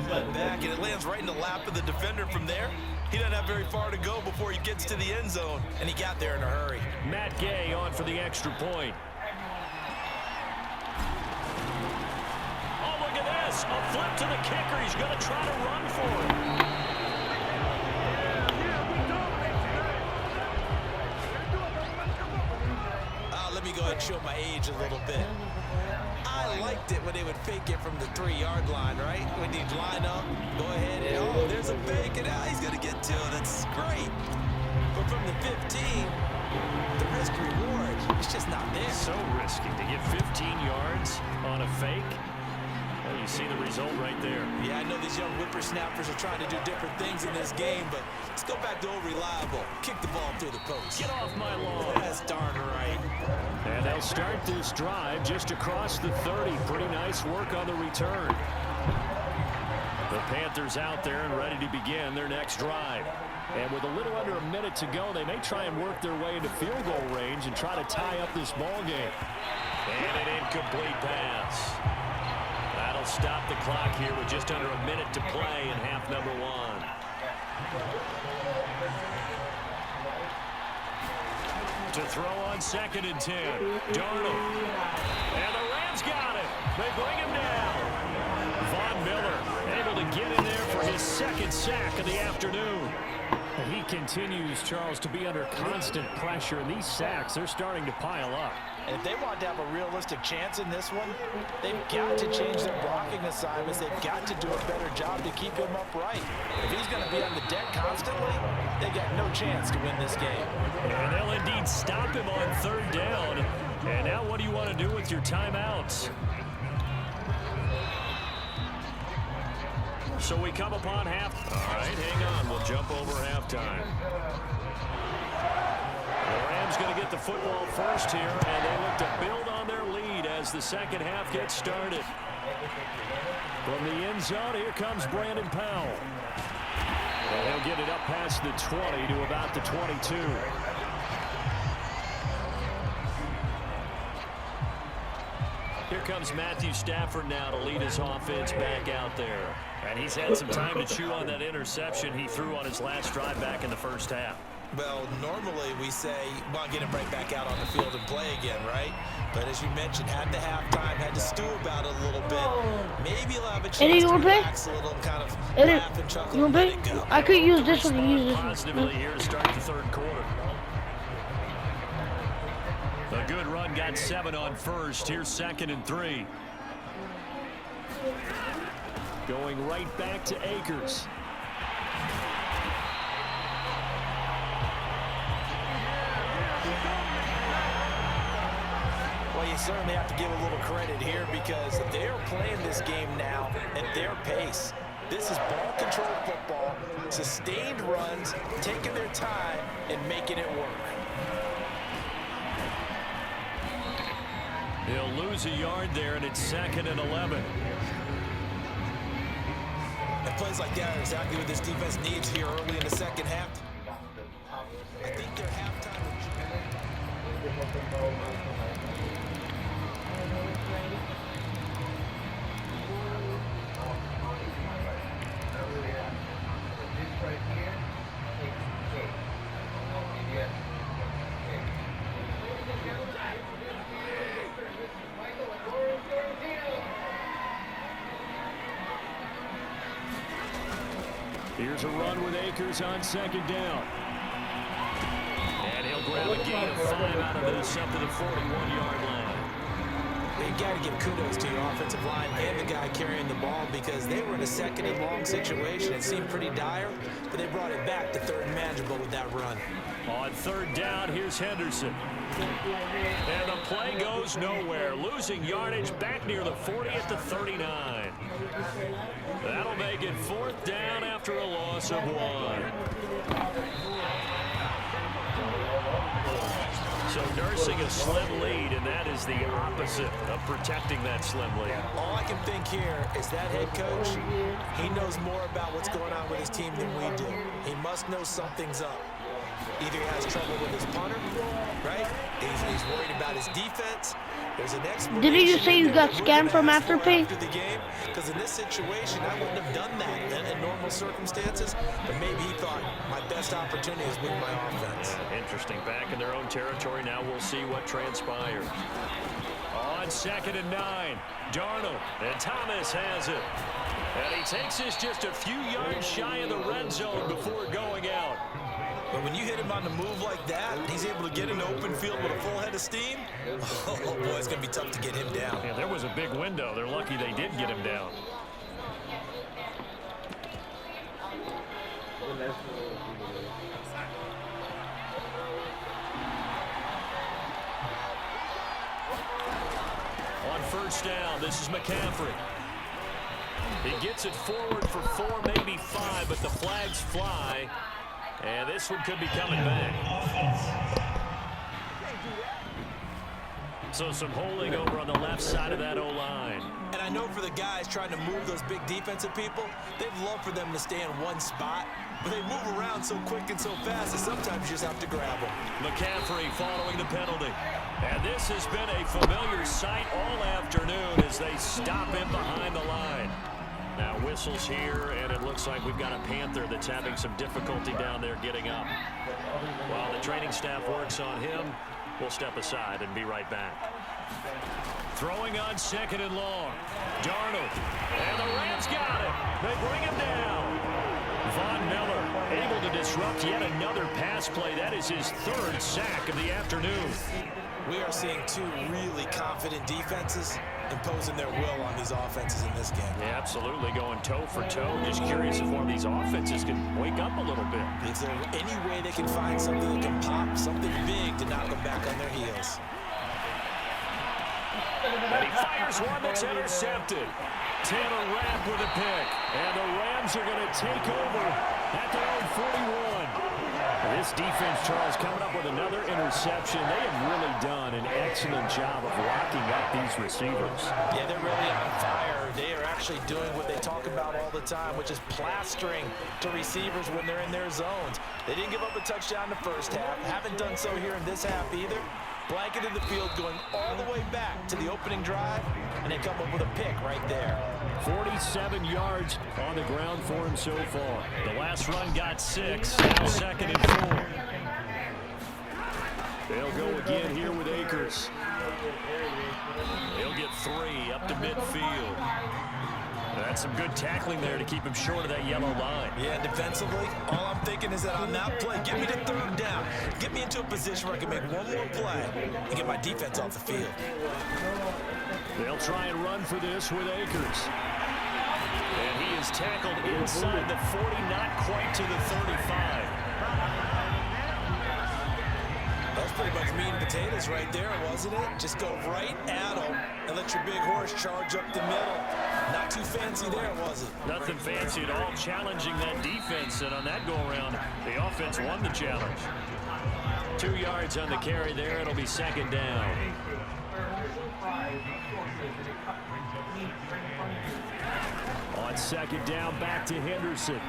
went back, and it lands right in the lap of the defender from there. He doesn't have very far to go before he gets to the end zone, and he got there in a hurry. Matt Gay on for the extra point. Oh, look at this. A flip to the kicker. He's going to try to run for it. Let me go ahead and show my age a little bit. I liked it when they would fake it from the 3-yard line, right? When you'd line up, go ahead, and oh, there's a fake, and now he's going to get 2. That's great. But from the 15, the risk-reward, it's just not there. So risky to get 15 yards on a fake. Well, you see the result right there. Yeah, I know these young whippersnappers are trying to do different things in this game, but let's go back to old reliable. Kick the ball through the post. Get off my lawn. That's darn right. And they'll start this drive just across the 30. Pretty nice work on the return. The Panthers out there and ready to begin their next drive. And with a little under a minute to go, they may try and work their way into field goal range and try to tie up this ball game. And an incomplete pass. That'll stop the clock here with just under a minute to play in half number 1. To throw on 2nd and 10. Darnold. And the Rams got it. They bring him down. Von Miller able to get in there for his 2nd sack of the afternoon. And he continues, Charles, to be under constant pressure. And these sacks, they're starting to pile up. And if they want to have a realistic chance in this one, they've got to change their blocking assignments. They've got to do a better job to keep him upright. If he's going to be on the deck constantly, they got no chance to win this game. And they'll indeed stop him on 3rd down. And now what do you want to do with your timeouts? So we come upon half. All right, hang on. We'll jump over halftime. The Rams going to get the football first here, and they look to build on their lead as the second half gets started. From the end zone, here comes Brandon Powell. And he'll get it up past the 20 to about the 22. Here comes Matthew Stafford now to lead his offense back out there. And he's had some time to chew on that interception he threw on his last drive back in the first half. Well, normally we say, well, get him right back out on the field and play again, right? But as you mentioned, had the halftime, had to stew about it a little bit. Maybe he'll have a chance to relax a little, kind of laugh and chuckle and let it go. I could use this one. Use this one. Positively here to start the 3rd quarter. A good run, got 7 on 1st. Here's 2nd and 3. Going right back to Akers. Well, you certainly have to give a little credit here because they're playing this game now at their pace. This is ball control football, sustained runs, taking their time and making it work. He'll lose a yard there, and it's 2nd and 11. And plays like that are exactly what this defense needs here early in the second half. I think their halftime. Here's a run with Akers on 2nd down. And he'll grab a gain of 5 out of this up to the 41-yard line. They've got to give kudos to your offensive line and the guy carrying the ball because they were in a 2nd and long situation. It seemed pretty dire, but they brought it back to 3rd and manageable with that run. On 3rd down, here's Henderson. And the play goes nowhere. Losing yardage back near the 40 at the 39. That'll make it 4th down after a loss of 1. So nursing a slim lead, and that is the opposite of protecting that slim lead. All I can think here is that head coach, he knows more about what's going on with his team than we do. He must know something's up. Either he has trouble with his punter, right? He's worried about his defense. There's an explanation. Didn't you say you got scammed from Afterpay? After the game, because in this situation, I wouldn't have done that in normal circumstances. But maybe he thought my best opportunity is with my offense. Interesting. Back in their own territory now. We'll see what transpires. On 2nd and 9, Darnold, and Thomas has it. And he takes this just a few yards shy of the red zone before going out. But when you hit him on the move like that, he's able to get in the open field with a full head of steam. Oh, boy, it's going to be tough to get him down. Yeah, there was a big window. They're lucky they did get him down. On 1st down, this is McCaffrey. He gets it forward for 4, maybe 5, but the flags fly. And this one could be coming back. So some holding over on the left side of that O-line. And I know for the guys trying to move those big defensive people, they'd love for them to stay in one spot. But they move around so quick and so fast that sometimes you just have to grab them. McCaffrey following the penalty. And this has been a familiar sight all afternoon as they stop him behind the line. Now whistles here, and it looks like we've got a Panther that's having some difficulty down there getting up. While the training staff works on him, we'll step aside and be right back. Throwing on 2nd and long. Darnold. And the Rams got it. They bring him down. Von Miller able to disrupt yet another pass play. That is his 3rd sack of the afternoon. We are seeing 2 really confident defenses imposing their will on these offenses in this game. Yeah, absolutely, going toe for toe. Just curious if one of these offenses can wake up a little bit. Is there any way they can find something that can pop, something big to knock them back on their heels? And he fires one that's intercepted. Taylor Rapp with a pick. And the Rams are going to take over at their own 41. This defense, Charles, coming up with another interception. They have really done an excellent job of locking up these receivers. Yeah, they're really on fire. They are actually doing what they talk about all the time, which is plastering to receivers when they're in their zones. They didn't give up a touchdown in the first half. Haven't done so here in this half either. Blanketed the field going all the way back to the opening drive, and they come up with a pick right there. 47 yards on the ground for him so far. The last run got 6, now 2nd and 4. They'll go again here with Akers. He'll get 3 up to midfield. That's some good tackling there to keep him short of that yellow line. Yeah, defensively, all I'm thinking is that on that play, get me to 3rd down. Get me into a position where I can make one more play and get my defense off the field. They'll try and run for this with Akers. And he is tackled inside the 40, not quite to the 35. That was pretty much meat and potatoes right there, wasn't it? Just go right at them and let your big horse charge up the middle. Not too fancy there, was it? Nothing fancy at all, challenging that defense, and on that go-around, the offense won the challenge. 2 yards on the carry there. It'll be 2nd down. On 2nd down, back to Henderson.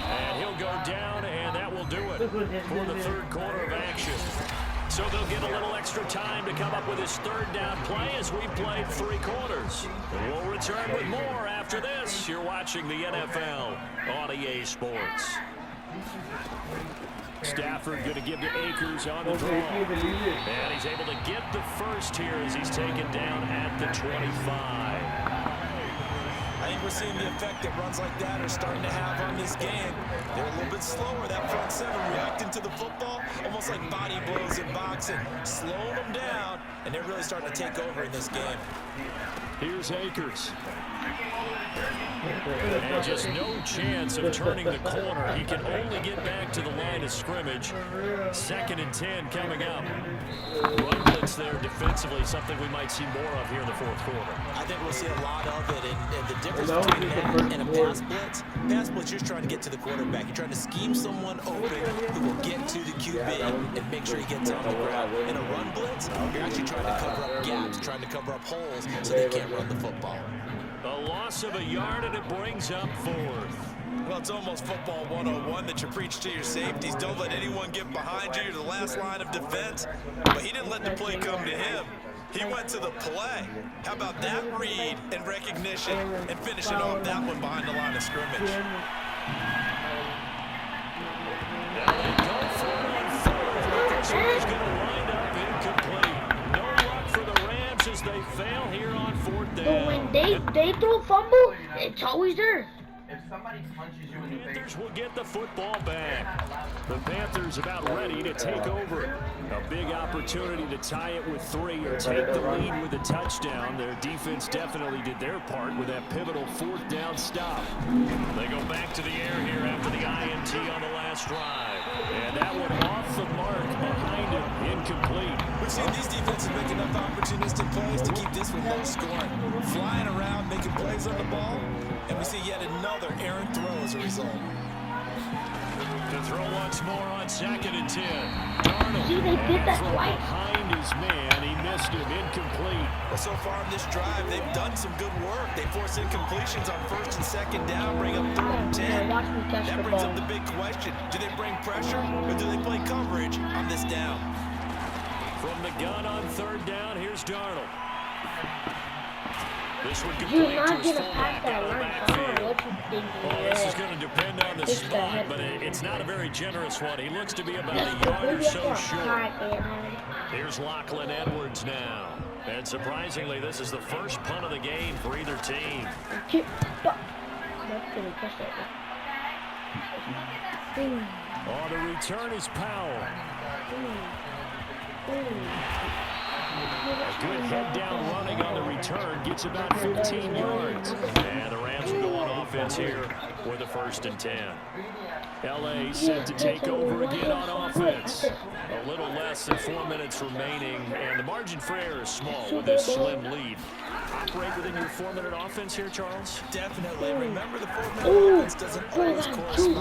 And he'll go down, and that will do it for the 3rd quarter of action. So they'll get a little extra time to come up with his 3rd down play as we played 3 quarters. We'll return with more after this. You're watching the NFL on EA Sports. Stafford going to give to Akers on the draw. And he's able to get the first here as he's taken down at the 25. I think we're seeing the effect that runs like that are starting to have on this game. They're a little bit slower, that front 7 reacting to the football, almost like body blows in boxing, slowing them down, and they're really starting to take over in this game. Here's Akers. And just no chance of turning the corner. He can only get back to the line of scrimmage. 2nd and 10 coming up. Run blitz there defensively, something we might see more of here in the 4th quarter. I think we'll see a lot of it, and the difference between that and a pass blitz, you're trying to get to the quarterback. You're trying to scheme someone open who will get to the QB and make sure he gets on the ground. In a run blitz, you're actually trying to cover up gaps, trying to cover up holes so they can't run the football. A loss of a yard, and it brings up 4th. Well, it's almost football 101 that you preach to your safeties. Don't let anyone get behind you. You're the last line of defense. But he didn't let the play come to him. He went to the play. How about that read and recognition and finishing off that one behind the line of scrimmage? He's going to wind up incomplete. No luck for the Rams as they fail here on 4th down. But when they throw a fumble, it's always there. If somebody punches you in the face, Panthers will get the football back. The Panthers about ready to take over. A big opportunity to tie it with 3 or take the lead with a touchdown. Their defense definitely did their part with that pivotal 4th down stop. They go back to the air here after the INT on the last drive. And that one off the mark behind him, incomplete. We've seen these defenses make enough opportunistic plays to keep this one low scoring. Flying around, making plays on the ball, and we see yet another errant throw as a result. To throw once more on 2nd and 10. Darnold. See, they did that twice. Behind his man, he missed him, incomplete. Well, so far in this drive, they've done some good work. They force incompletions on 1st and 2nd down, bring up 3rd and 10. Watch me catch That the brings ball. up the big question. Do they bring pressure, or do they play coverage on this down? From the gun on 3rd down, here's Darnold. This one You're complete not to his going to pass fullback that out of the line. I don't backfield. know what you think. Well, this is going to depend on the It's the spot, head. but it's not a very generous one. He looks to be about a Maybe yard or I so got short. high. Here's Lachlan Edwards now. And surprisingly, this is the first punt of the game for either team. That's going to catch that. On the return is Powell. A good head down running on the return, gets about 15 yards. And the Rams will go on offense here with a 1st and 10. LA set to take over again on offense. A little less than 4 minutes remaining, and the margin for error is small with this slim lead. Operate within your 4-minute offense here, Charles? Definitely. Remember, the 4-minute offense doesn't always correspond